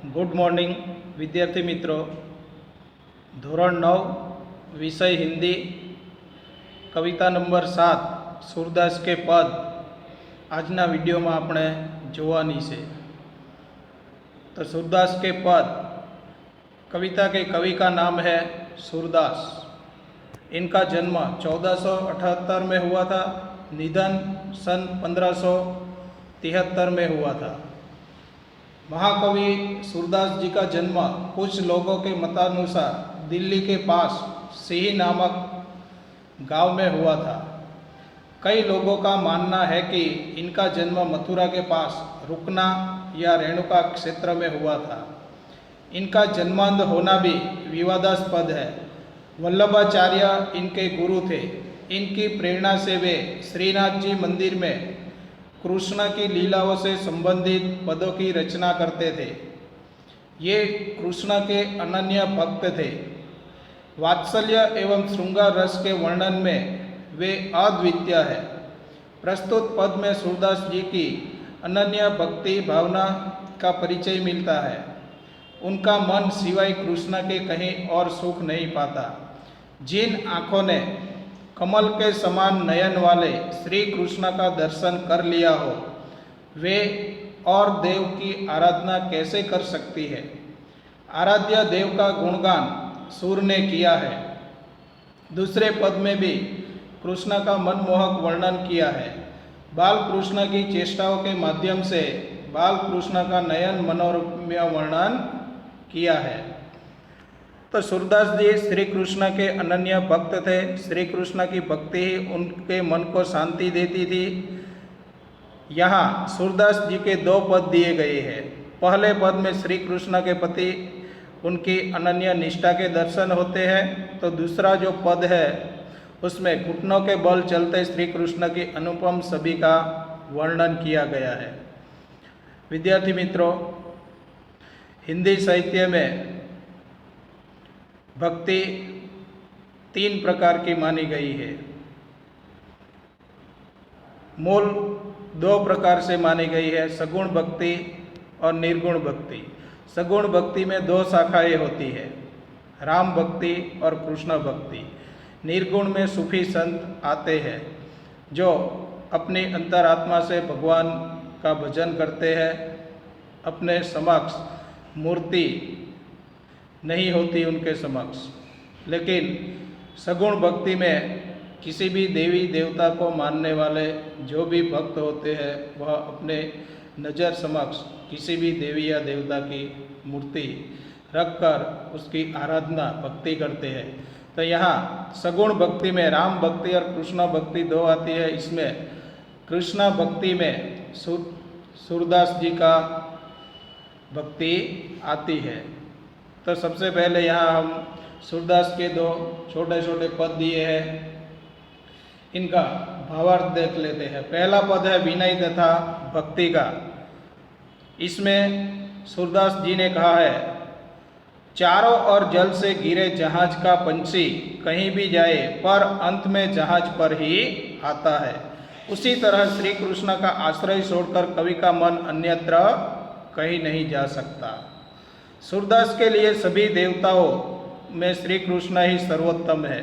Good morning विद्यार्थी मित्रों। धोरण 9 विषय हिंदी, कविता नंबर 7 सूरदास के पद आजना वीडियो में आपणे जोवानी छे। तो सूरदास के पद कविता के कवि का नाम है सूरदास। इनका जन्म 1478 में हुआ था, निधन सन 1573 में हुआ था। महाकवि सूरदास जी का जन्म कुछ लोगों के मतानुसार दिल्ली के पास सिही नामक गांव में हुआ था। कई लोगों का मानना है कि इनका जन्म मथुरा के पास रुकना या रेणुका क्षेत्र में हुआ था। इनका जन्मांध होना भी विवादास्पद है। वल्लभाचार्य इनके गुरु थे। इनकी प्रेरणा से वे श्रीनाथ जी मंदिर में कृष्ण की लीलाओं से संबंधित पदों की रचना करते थे। ये कृष्ण के अनन्य भक्त थे। वात्सल्य एवं श्रृंगार रस के वर्णन में वे अद्वितीय है। प्रस्तुत पद में सूरदास जी की अनन्य भक्ति भावना का परिचय मिलता है। उनका मन सिवाय कृष्ण के कहीं और सुख नहीं पाता। जिन आँखों ने कमल के समान नयन वाले श्री कृष्ण का दर्शन कर लिया हो, वे और देव की आराधना कैसे कर सकती है। आराध्य देव का गुणगान सूर ने किया है। दूसरे पद में भी कृष्ण का मनमोहक वर्णन किया है। बाल कृष्ण की चेष्टाओं के माध्यम से बाल कृष्ण का नयन मनोरम्य वर्णन किया है। तो सूरदास जी श्री कृष्ण के अनन्य भक्त थे। श्री कृष्ण की भक्ति ही उनके मन को शांति देती थी। यहाँ सूरदास जी के दो पद दिए गए हैं। पहले पद में श्री कृष्ण के प्रति उनकी अनन्य निष्ठा के दर्शन होते हैं। तो दूसरा जो पद है उसमें घुटनों के बल चलते श्री कृष्ण की अनुपम छवि का वर्णन किया गया है। विद्यार्थी मित्रों, हिंदी साहित्य में भक्ति 3 प्रकार की मानी गई है। मूल 2 प्रकार से मानी गई है, सगुण भक्ति और निर्गुण भक्ति। सगुण भक्ति में 2 शाखाएं होती है, राम भक्ति और कृष्ण भक्ति। निर्गुण में सूफी संत आते हैं जो अपनी अंतरात्मा से भगवान का भजन करते हैं। अपने समक्ष मूर्ति नहीं होती उनके समक्ष, लेकिन सगुण भक्ति में किसी भी देवी देवता को मानने वाले जो भी भक्त होते हैं वह अपने नज़र समक्ष किसी भी देवी या देवता की मूर्ति रखकर उसकी आराधना भक्ति करते हैं। तो यहाँ सगुण भक्ति में राम भक्ति और कृष्ण भक्ति 2 आती है। इसमें कृष्ण भक्ति में सूरदास जी का भक्ति आती है। तो सबसे पहले यहाँ हम सूरदास के 2 छोटे छोटे पद दिए हैं, इनका भावार्थ देख लेते हैं। पहला पद है विनय तथा भक्ति का। इसमें सूरदास जी ने कहा है, चारों ओर जल से गिरे जहाज का पंछी कहीं भी जाए पर अंत में जहाज पर ही आता है। उसी तरह श्री कृष्ण का आश्रय छोड़कर कवि का मन अन्यत्र कहीं नहीं जा सकता। सूरदास के लिए सभी देवताओं में श्री कृष्ण ही सर्वोत्तम है।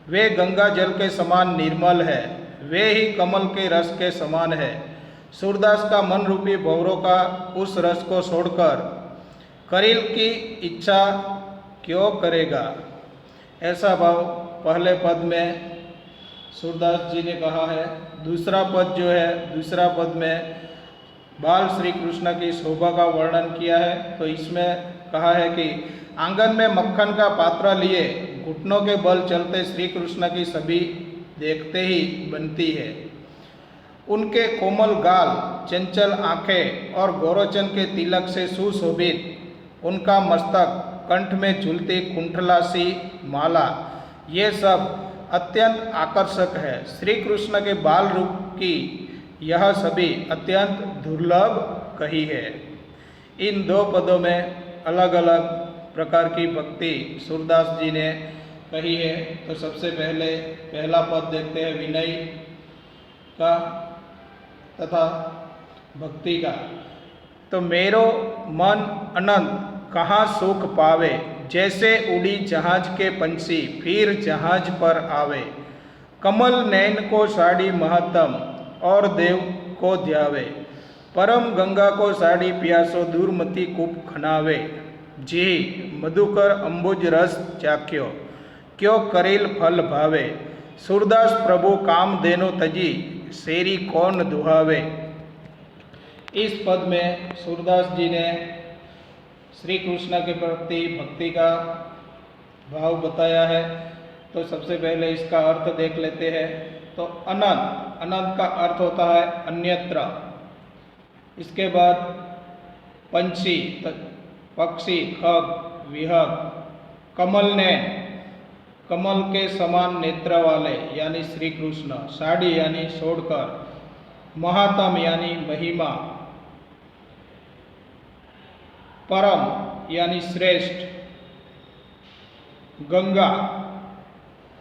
वे गंगा जल के समान निर्मल है, वे ही कमल के रस के समान है। सूरदास का मन रूपी भंवरों का उस रस को छोड़कर करील की इच्छा क्यों करेगा। ऐसा भाव पहले पद में सूरदास जी ने कहा है। दूसरा पद जो है, दूसरा पद में बाल श्री कृष्ण की शोभा का वर्णन किया है। तो इसमें कहा है कि आंगन में मक्खन का पात्र लिए घुटनों के बल चलते श्री कृष्ण की छवि देखते ही बनती है। उनके कोमल गाल, चंचल आंखें और गौरोचन के तिलक से सुशोभित उनका मस्तक, कंठ में झूलती कुंठला सी माला, ये सब अत्यंत आकर्षक है। श्री कृष्ण के बाल रूप की यह सभी अत्यंत दुर्लभ कही है। इन 2 पदों में अलग अलग प्रकार की भक्ति सूरदास जी ने कही है। तो सबसे पहले पहला पद देखते हैं विनय का तथा भक्ति का। तो मेरो मन अनंत कहाँ सुख पावे, जैसे उड़ी जहाज के पंछी फिर जहाज पर आवे। कमल नैन को साड़ी महत्तम और देव को ध्यावे। परम गंगा को साड़ी प्यासो दूरमती कूप खनावे। जी मधुकर अंबुज रस चाख्यो, क्यों करेल फल भावे। सूरदास प्रभु काम देनो तजी, शेरी कौन दुहावे। इस पद में सूरदास जी ने श्री कृष्ण के प्रति भक्ति का भाव बताया है। तो सबसे पहले इसका अर्थ देख लेते हैं। तो अनंत, अनंत का अर्थ होता है अन्यत्र। इसके बाद पंछी, पक्षी, खग, विहग। कमल ने, कमल के समान नेत्र वाले यानी श्री कृष्ण। साड़ी यानी छोड़कर। महात्म यानी महिमा। परम यानी श्रेष्ठ। गंगा,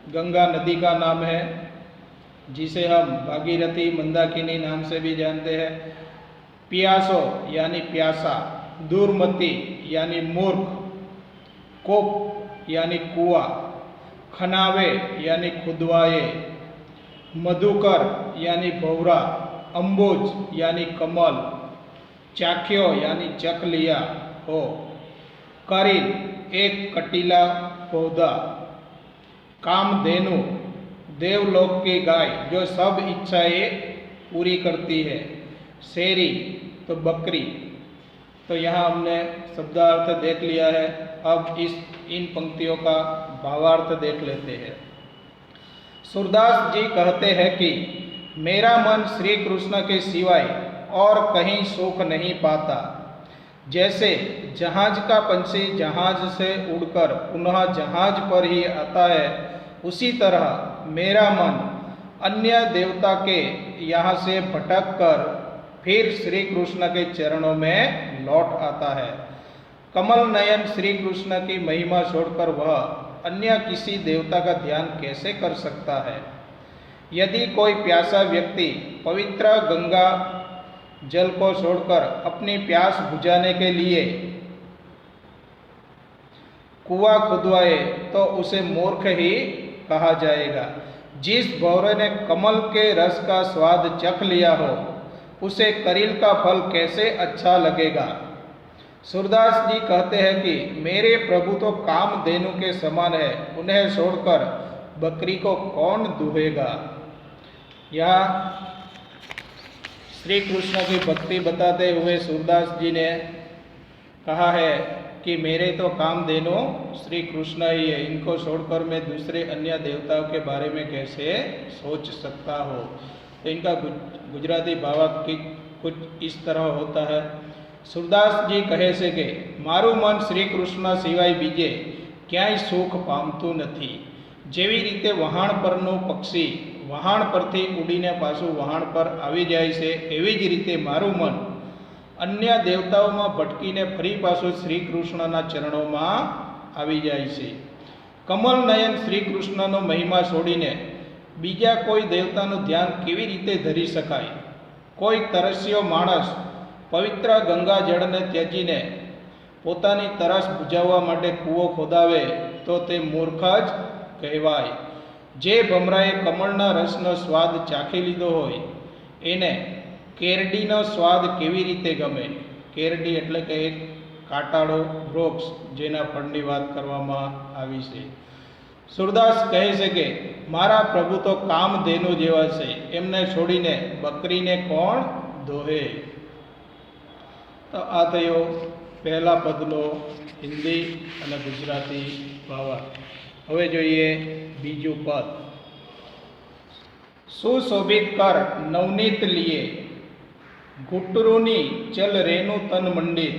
गंगा नदी का नाम है जिसे हम भागीरथी, मंदाकिनी नाम से भी जानते हैं। प्यासो यानी प्यासा। दूरमती यानी मूर्ख। कूप यानी कुआं। खनावे यानी खुदवाए। मधुकर यानी भौरा। अंबुज यानी कमल। चाख्यो यानी चख लिया हो। करील एक कटीला पौधा। कामधेनु देवलोक की गाय जो सब इच्छाएं पूरी करती है। शेरी तो बकरी। तो यहाँ हमने शब्दार्थ देख लिया है। अब इन पंक्तियों का भावार्थ देख लेते हैं। सूरदास जी कहते हैं कि मेरा मन श्री कृष्ण के सिवाय और कहीं सुख नहीं पाता। जैसे जहाज का पंछी जहाज से उड़कर पुनः जहाज पर ही आता है, उसी तरह मेरा मन अन्य देवता के यहाँ से भटक कर फिर श्री कृष्ण के चरणों में लौट आता है। कमल नयन श्री कृष्ण की महिमा छोड़कर वह अन्य किसी देवता का ध्यान कैसे कर सकता है। यदि कोई प्यासा व्यक्ति पवित्र गंगा जल को छोड़कर अपनी प्यास बुझाने के लिए कुआं खुदवाए तो उसे मूर्ख ही कहा जाएगा। जिस भौरे ने कमल के रस का स्वाद चख लिया हो, उसे करील का फल कैसे अच्छा लगेगा। सूरदास जी कहते हैं कि मेरे प्रभु तो कामधेनु के समान है, उन्हें छोड़कर बकरी को कौन दुहेगा। यहाँ श्री कृष्ण की भक्ति बताते हुए सूरदास जी ने कहा है कि मेरे तो कामधेनु श्री कृष्ण ही है, इनको छोड़कर मैं दूसरे अन्य देवताओं के बारे में कैसे सोच सकता हो। तो इनका गुजराती भावार्थ कुछ इस तरह होता है। सूरदास जी कहे છે કે મારું મન શ્રી કૃષ્ણ સિવાય બીજે ક્યાંય સુખ પામતું નથી। જેવી રીતે વહાણ પરનું પક્ષી વહાણ પરથી ઉડીને પાછું વહાણ પર આવી જાય છે, એવી જ રીતે મારું મન અન્ય દેવતાઓમાં ભટકીને ફરી પાછું શ્રી કૃષ્ણના ચરણોમાં આવી જાય છે। કમલ નયન શ્રી કૃષ્ણનો મહિમા છોડીને બીજા કોઈ દેવતાનું ધ્યાન કેવી રીતે ધરી શકાય। કોઈ તરસ્યો માણસ પવિત્ર ગંગા જળને ત્યજીને પોતાની તરસ બુઝાવવા માટે કૂવો ખોદાવે તો તે મૂર્ખ જ કહેવાય। જે ભમરાએ કમળના રસનો સ્વાદ ચાખી લીધો હોય એને કેરડીનો સ્વાદ કેવી રીતે ગમે। કેરડી એટલે કે એક કાંટાળો વૃક્ષ જેના ફળની વાત કરવામાં આવી છે। सूरदास કહે છે કે મારા પ્રભુ તો કામધેનુ જેવા છે, એમને છોડીને બકરીને કોણ દોહે। તો આ થયો પહેલા પદનો હિન્દી અને ગુજરાતી ભાવાર્થ। હવે જોઈએ બીજું પદ। સુશોભિત કર નવનીત લીએ, ઘૂંટરૂની ચલ રેણુ તન મંડિત।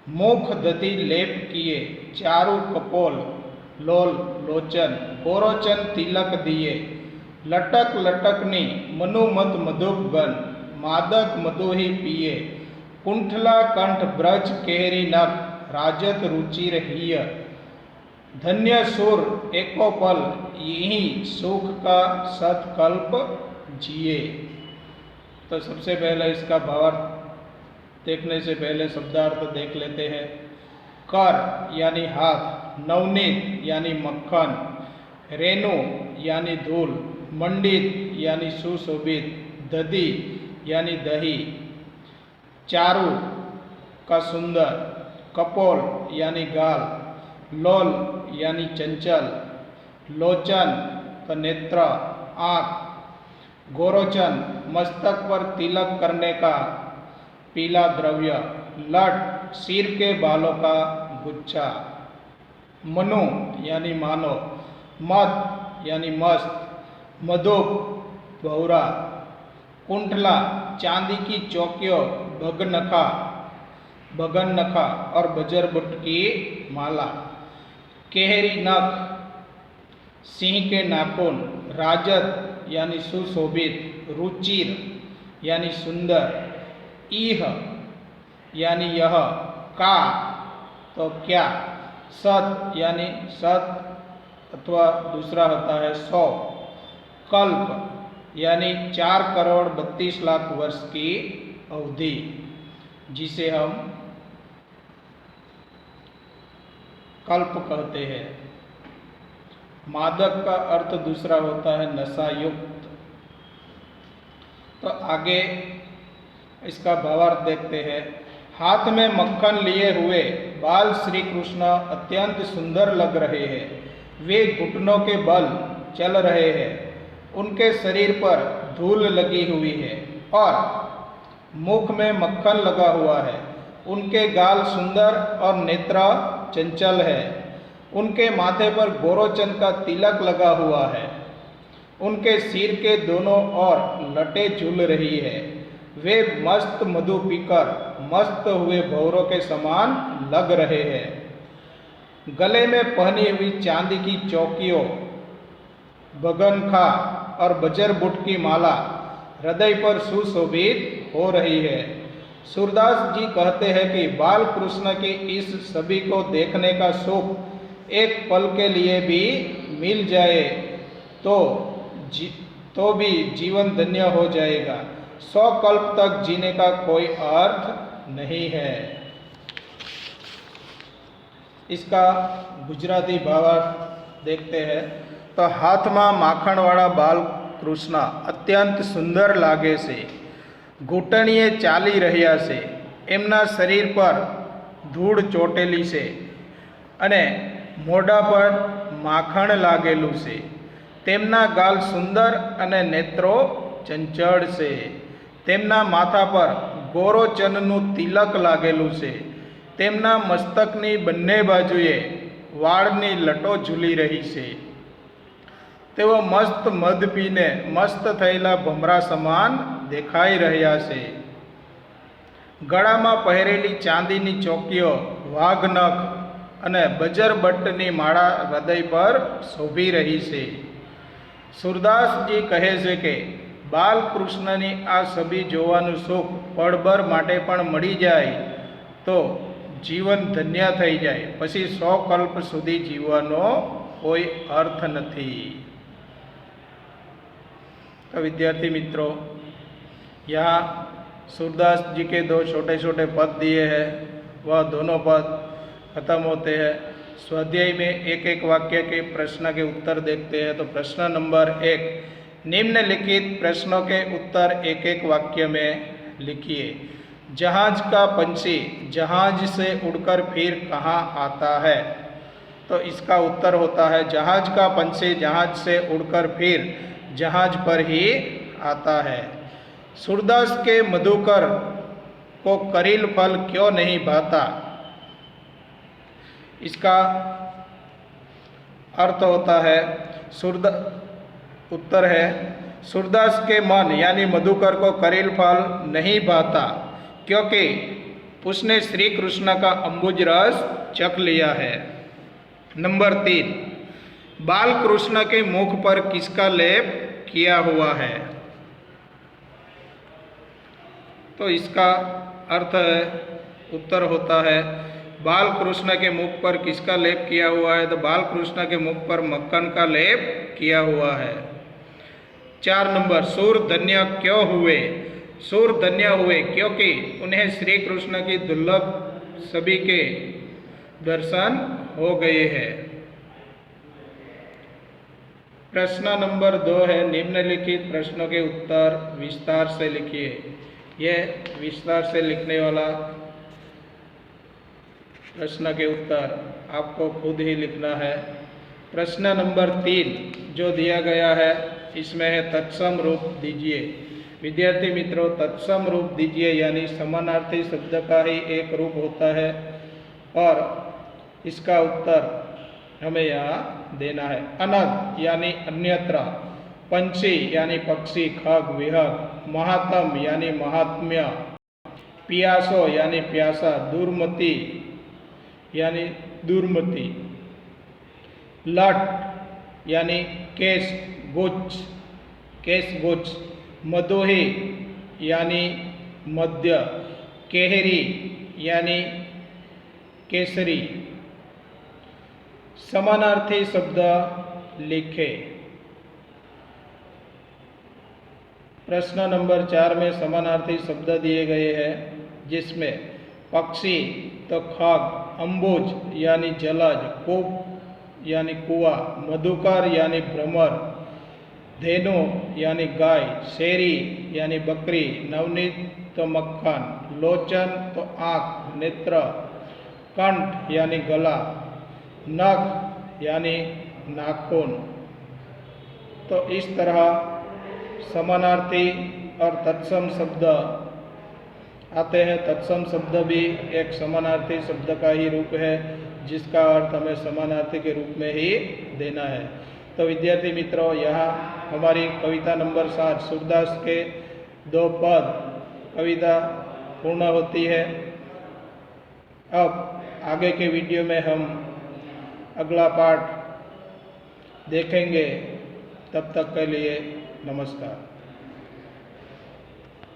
મુખ દધી લેપ કિए, ચારુ કપોલ लोल लोचन। गोरोचन तिलक दिए, लटक लटकनी मनुमत मधुप गन। मादक मधुही पिए, कुंठला कंठ ब्रज केहरी नक। राजत रुचि रहिय, धन्य सुर एको पल। यही सुख का सतकल्प जिए। तो सबसे पहले इसका भावार्थ देखने से पहले शब्दार्थ देख लेते हैं। कर यानी हाथ, नवनीत यानी मक्खन, रेणु यानी धूल, मंडित यानी सुशोभित, दधी यानी दही, चारु का सुंदर, कपोल यानी गाल, लोल यानी चंचल, लोचन का नेत्र आँख, गोरोचन मस्तक पर तिलक करने का पीला द्रव्य, लट सिर के बालों का गुच्छा, मनु यानी मानो, मद यानी मस्त, मधुप भौरा, कुंठला चांदी की चौकियों, भगन नखा और बजरबुट की माला, केहरी नख सिंह के नाखून, राजत यानी सुशोभित, रुचिर यानी सुंदर, ईह यानी यह, का तो क्या, सत यानी सत अथवा दूसरा होता है 100, कल्प यानी 4,32,00,000 वर्ष की अवधि, जिसे हम कल्प कहते हैं। मादक का अर्थ दूसरा होता है नशा युक्त। तो आगे इसका भावार्थ देखते हैं। हाथ में मक्खन लिए हुए बाल श्री कृष्ण अत्यंत सुंदर लग रहे हैं। वे घुटनों के बल चल रहे हैं। उनके शरीर पर धूल लगी हुई है और मुख में मक्खन लगा हुआ है। उनके गाल सुंदर और नेत्र चंचल है। उनके माथे पर गोरोचन का तिलक लगा हुआ है। उनके सिर के दोनों ओर लटें झूल रही है। वे मस्त मधु पीकर मस्त हुए भौरों के समान लग रहे हैं। गले में पहनी हुई चांदी की चौकियों, बगनखा और बजरबुट की माला हृदय पर सुशोभित हो रही है। सूरदास जी कहते हैं कि बाल कृष्ण के इस सभी को देखने का सुख एक पल के लिए भी मिल जाए तो भी जीवन धन्य हो जाएगा। 100 कल्प तक जीने का कोई अर्थ नहीं है। इसका गुजराती भावार्थ देखते हैं। तो हाथ में माखण वाला बाल कृष्ण अत्यंत सुंदर लागे से, घूंटणीए चाली રહ્યા છે। એમના શરીર પર ધૂળ ચોટેલી છે અને મોઢા પર માખણ લાગેલું છે। તેમના ગાલ સુંદર અને નેત્રો ચંચળ છે। તેમના માથા પર ગોરોચનનું તિલક લાગેલું છે। તેમના મસ્તકની બંને બાજુએ વાળની લટો ઝૂલી રહી છે। તેઓ મસ્ત મધ પીને મસ્ત થયેલા ભમરા સમાન દેખાઈ રહ્યા છે। ગળામાં પહેરેલી ચાંદીની ચોકીઓ, વાઘનખ અને બજરબટ્ટની માળા હૃદય પર શોભી રહી છે। સુરદાસજી કહે છે કે બાલકૃષ્ણની આ છબી જોવાનું સુખ પળભર માટે પણ મળી જાય તો જીવન ધન્ય થઈ જાય, પછી 100 કલ્પ સુધી જીવવાનો કોઈ અર્થ નથી। तो विद्यार्थी मित्रों, यहाँ सूरदास जी के 2 छोटे छोटे पद दिए हैं, वह दोनों पद खत्म होते हैं। स्वाध्याय में एक एक वाक्य के प्रश्न के उत्तर देखते हैं। तो प्रश्न नंबर 1, निम्नलिखित प्रश्नों के उत्तर एक एक वाक्य में लिखिए। जहाज का पंछी जहाज से उड़कर फिर कहाँ आता है? तो इसका उत्तर होता है जहाज का पंछी जहाज से उड़कर फिर जहाज पर ही आता है। सूरदास के मधुकर को करील फल क्यों नहीं भाता? इसका अर्थ होता है उत्तर है सूरदास के मन यानी मधुकर को करील फल नहीं भाता क्योंकि उसने श्री कृष्ण का अम्बुज रस चख लिया है। नंबर 3, बाल कृष्ण के मुख पर किसका लेप किया हुआ है? तो इसका अर्थ है, उत्तर होता है बाल कृष्ण के मुख पर किसका लेप किया हुआ है? तो बाल कृष्ण के मुख पर मक्खन का लेप किया हुआ है। 4 नंबर, सूर धन्य क्यों हुए? सूर धन्य हुए क्योंकि उन्हें श्री कृष्ण की दुर्लभ छवि के दर्शन हो गए हैं। प्रश्न नंबर 2 है, निम्नलिखित प्रश्नों के उत्तर विस्तार से लिखिए। यह विस्तार से लिखने वाला प्रश्न के उत्तर आपको खुद ही लिखना है। प्रश्न नंबर 3 जो दिया गया है इसमें है तत्सम रूप दीजिए। विद्यार्थी मित्रों, तत्सम रूप दीजिए यानी समानार्थी शब्द का ही एक रूप होता है और इसका उत्तर हमें यहाँ देना है। अनग यानी अन्यत्र, पंछी यानी पक्षी, खग विहग, महात्म यानी महात्म्य, पियासो यानी प्यासा, दूरमती यानी दूरमती, लट यानी केश गुच्छ, मदोही यानी मध्य, केहरी यानी केसरी। समानार्थी शब्द लिखे। प्रश्न नंबर 4 में समानार्थी शब्द दिए गए हैं जिसमें पक्षी तो खग, अंबुज यानी जलज, कूप यानी कुआं, मधुकर यानी भ्रमर, धेनु यानी गाय, शेरी यानी बकरी, नवनीत तो मक्खन, लोचन तो आँख नेत्र, कंठ यानी गला, नख यानी नाखून। तो इस तरह समानार्थी और तत्सम शब्द आते हैं। तत्सम शब्द भी एक समानार्थी शब्द का ही रूप है जिसका अर्थ हमें समानार्थी के रूप में ही देना है। तो विद्यार्थी मित्रों, यहाँ हमारी कविता नंबर 7 सूरदास के 2 पद कविता पूर्ण होती है। अब आगे के वीडियो में हम अगला पाठ देखेंगे। तब तक के लिए नमस्कार।